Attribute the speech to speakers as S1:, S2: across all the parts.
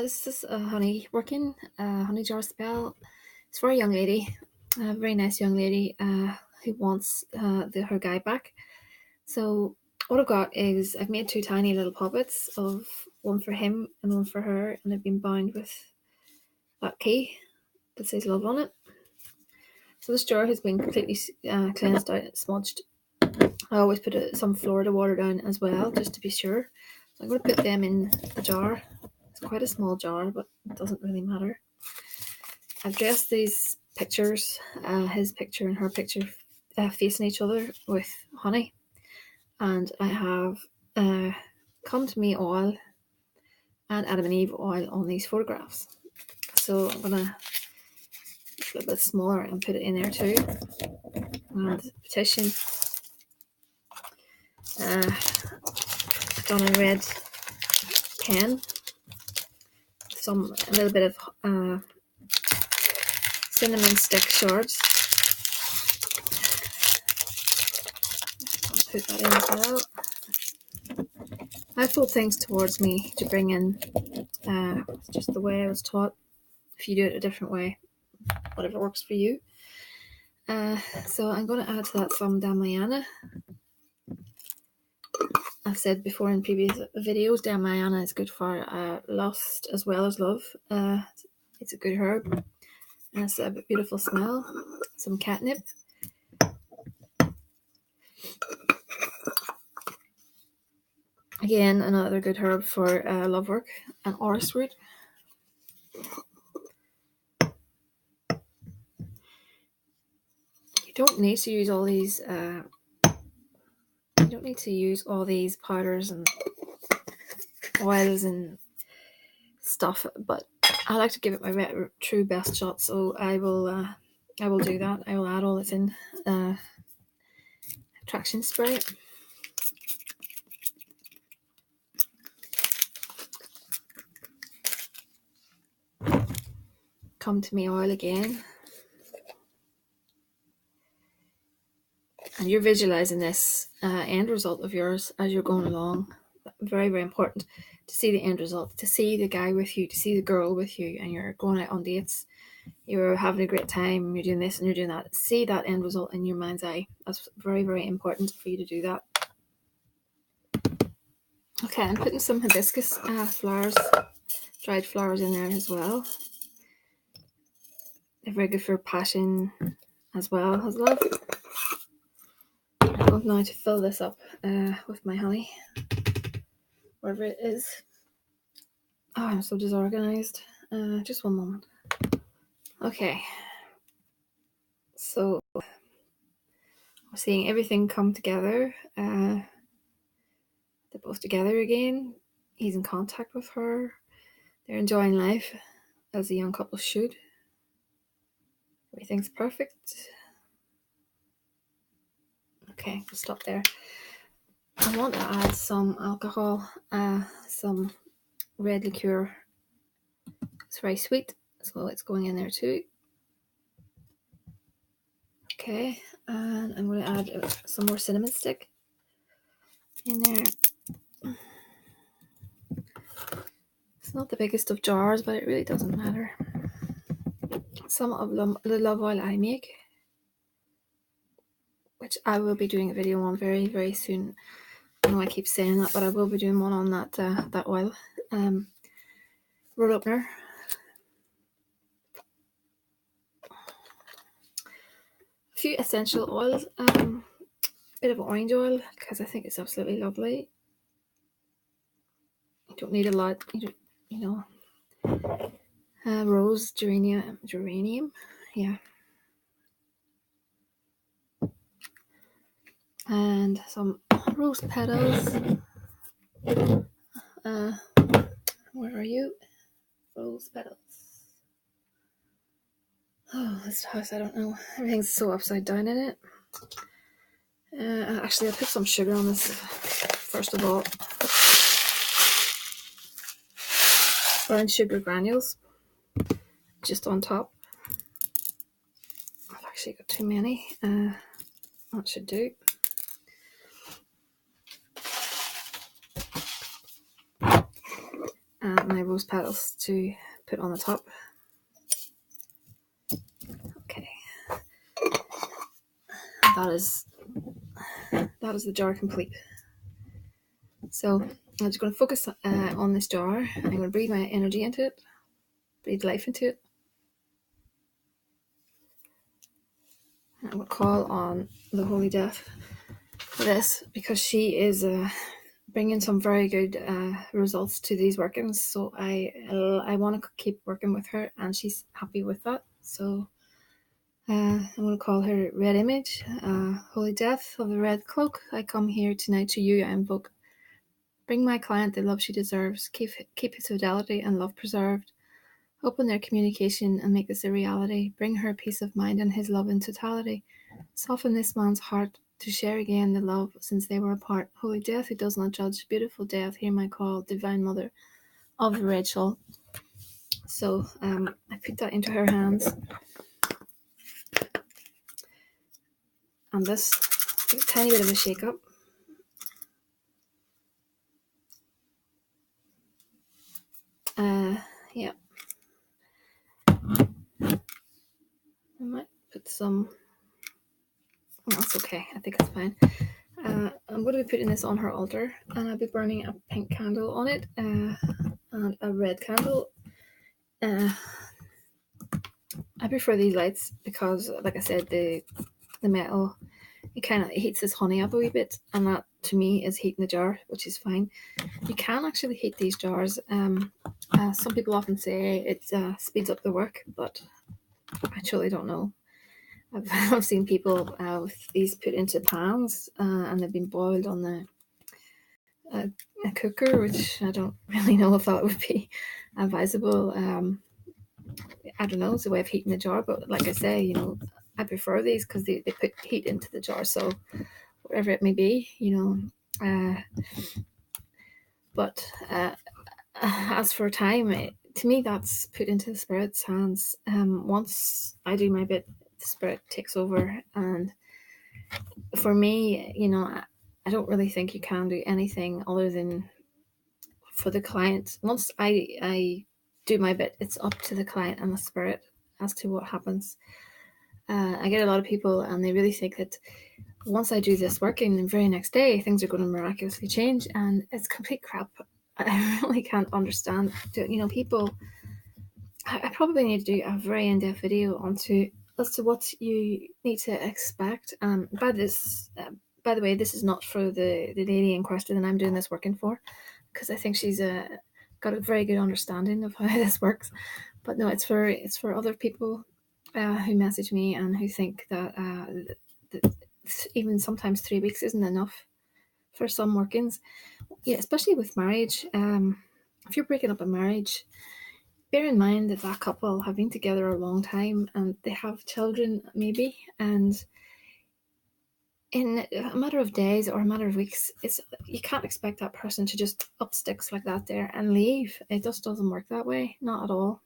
S1: This is a honey working, honey jar spell. It's for a young lady, a very nice young lady who wants her guy back. So what I've got is I've made two tiny little poppets, of one for him and one for her, and they've been bound with that key that says love on it. So this jar has been completely cleansed out, smudged. I always put some Florida water down as well, just to be sure. So I'm going to put them in the jar. It's quite a small jar, but it doesn't really matter. I've dressed these pictures, his picture and her picture, facing each other with honey. And I have Come to Me oil and Adam and Eve oil on these photographs. So I'm going to make it a little bit smaller and put it in there too. And petition done in red pen. A little bit of cinnamon stick shards. I'll put that in as well. I pull things towards me to bring in just the way I was taught. If you do it a different way, whatever works for you. So I'm going to add to that some Damiana. I've said before in previous videos, Damiana is good for lust as well as love. It's a good herb. And it's a beautiful smell. Some catnip. Again, another good herb for love work. And orris root. You don't need to use all these. You don't need to use all these powders and oils and stuff, but I like to give it my true best shot, so I will do that. I will add all this in attraction spray. Come to Me oil again. And you're visualizing this end result of yours as you're going along. Very, very important to see the end result, to see the guy with you, to see the girl with you, and you're going out on dates. You're having a great time, you're doing this and you're doing that. See that end result in your mind's eye. That's very, very important for you to do that. Okay, I'm putting some hibiscus flowers, dried flowers in there as well. They're very good for passion as well as love. I'm going now to fill this up with my honey, wherever it is. Oh, I'm so disorganized. Just one moment. Okay. So we're seeing everything come together. They're both together again. He's in contact with her. They're enjoying life as a young couple should. Everything's perfect. Okay, we'll stop there. I want to add some alcohol, some red liqueur. It's very sweet, so it's going in there too. Okay, and I'm going to add some more cinnamon stick in there. It's not the biggest of jars, but it really doesn't matter. Some of the love oil I make, which I will be doing a video on very, very soon. I know I keep saying that, but I will be doing one on that oil roll opener. A few essential oils, a bit of orange oil because I think it's absolutely lovely. You don't need a lot, rose, geranium, yeah, and some rose petals. Where are you? Rose petals. Oh, this house, I don't know. Everything's so upside down in it. Actually, I'll put some sugar on this first of all. Brown sugar granules just on top. I've actually got too many. That should do. And my rose petals to put on the top. Okay, that is the jar complete. So I'm just going to focus on this jar. I'm going to breathe my energy into it, breathe life into it. I'm going to call on the Holy Death for this, because she is bringing some very good results to these workings. So I want to keep working with her, and she's happy with that. So I'm going to call her Red Image. Holy Death of the Red Cloak, I come here tonight to you. I invoke. Bring my client the love she deserves. Keep his fidelity and love preserved. Open their communication and make this a reality. Bring her peace of mind and his love in totality. Soften this man's heart to share again the love since they were apart. Holy Death who does not judge. Beautiful Death, hear my call. Divine Mother of the Red Shawl. So I put that into her hands. And this, a tiny bit of a shake up. Yeah. I might put some. Oh, that's okay. I think it's fine. I'm going to be putting this on her altar, and I'll be burning a pink candle on it and a red candle. I prefer these lights because, like I said, the metal, it kind of heats this honey up a wee bit, and that to me is heating the jar, which is fine. You can actually heat these jars. Some people often say it speeds up the work, but I truly don't know. I've seen people with these put into pans and they've been boiled on a cooker, which I don't really know if that would be advisable. I don't know, it's a way of heating the jar, but like I say, I prefer these because they put heat into the jar, so whatever it may be, but as for time, to me that's put into the spirit's hands. Once I do my bit, the spirit takes over, and for me, I don't really think you can do anything other than for the client. Once I do my bit, it's up to the client and the spirit as to what happens. I get a lot of people, and they really think that once I do this working, the very next day things are going to miraculously change, and it's complete crap. I really can't understand. People. I probably need to do a very in-depth video as to what you need to expect. By the way, this is not for the lady in question that I'm doing this working for, because I think she's got a very good understanding of how this works. But no, it's for other people who message me and who think that even sometimes 3 weeks isn't enough for some workings. Yeah, especially with marriage. If you're breaking up a marriage, bear in mind that that couple have been together a long time and they have children maybe, and in a matter of days or a matter of weeks, you can't expect that person to just up sticks like that there and leave. It just doesn't work that way. Not at all.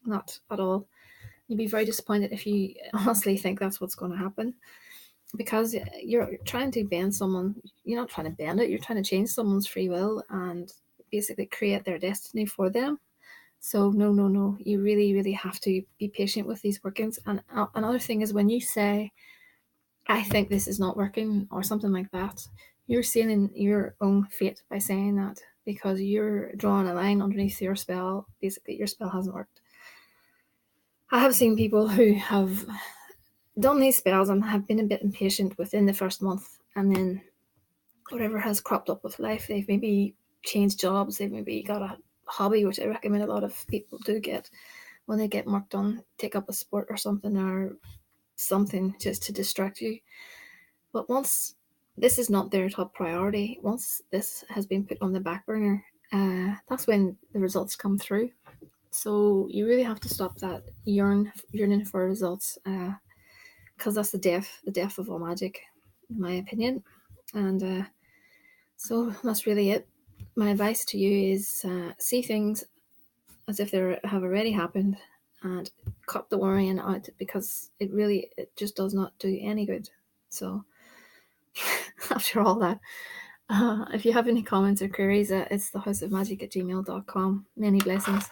S1: Not at all. You'd be very disappointed if you honestly think that's what's going to happen, because you're trying to bend someone. You're not trying to bend it. You're trying to change someone's free will and basically create their destiny for them. So no. You really, really have to be patient with these workings. And another thing is, when you say, I think this is not working or something like that, you're sealing your own fate by saying that, because you're drawing a line underneath your spell. Basically, your spell hasn't worked. I have seen people who have done these spells and have been a bit impatient within the first month, and then whatever has cropped up with life, they've maybe changed jobs, they've maybe got a hobby, which I recommend a lot of people do get when they get work done, take up a sport or something, or something just to distract you. But once this is not their top priority, once this has been put on the back burner, that's when the results come through. So you really have to stop that yearning for results, because that's the death of all magic, in my opinion. And so that's really it. My advice to you is see things as if they have already happened, and cut the worrying out, because it just does not do any good. So after all that, If you have any comments or queries, it's thehouseofmagick@gmail.com. Many blessings.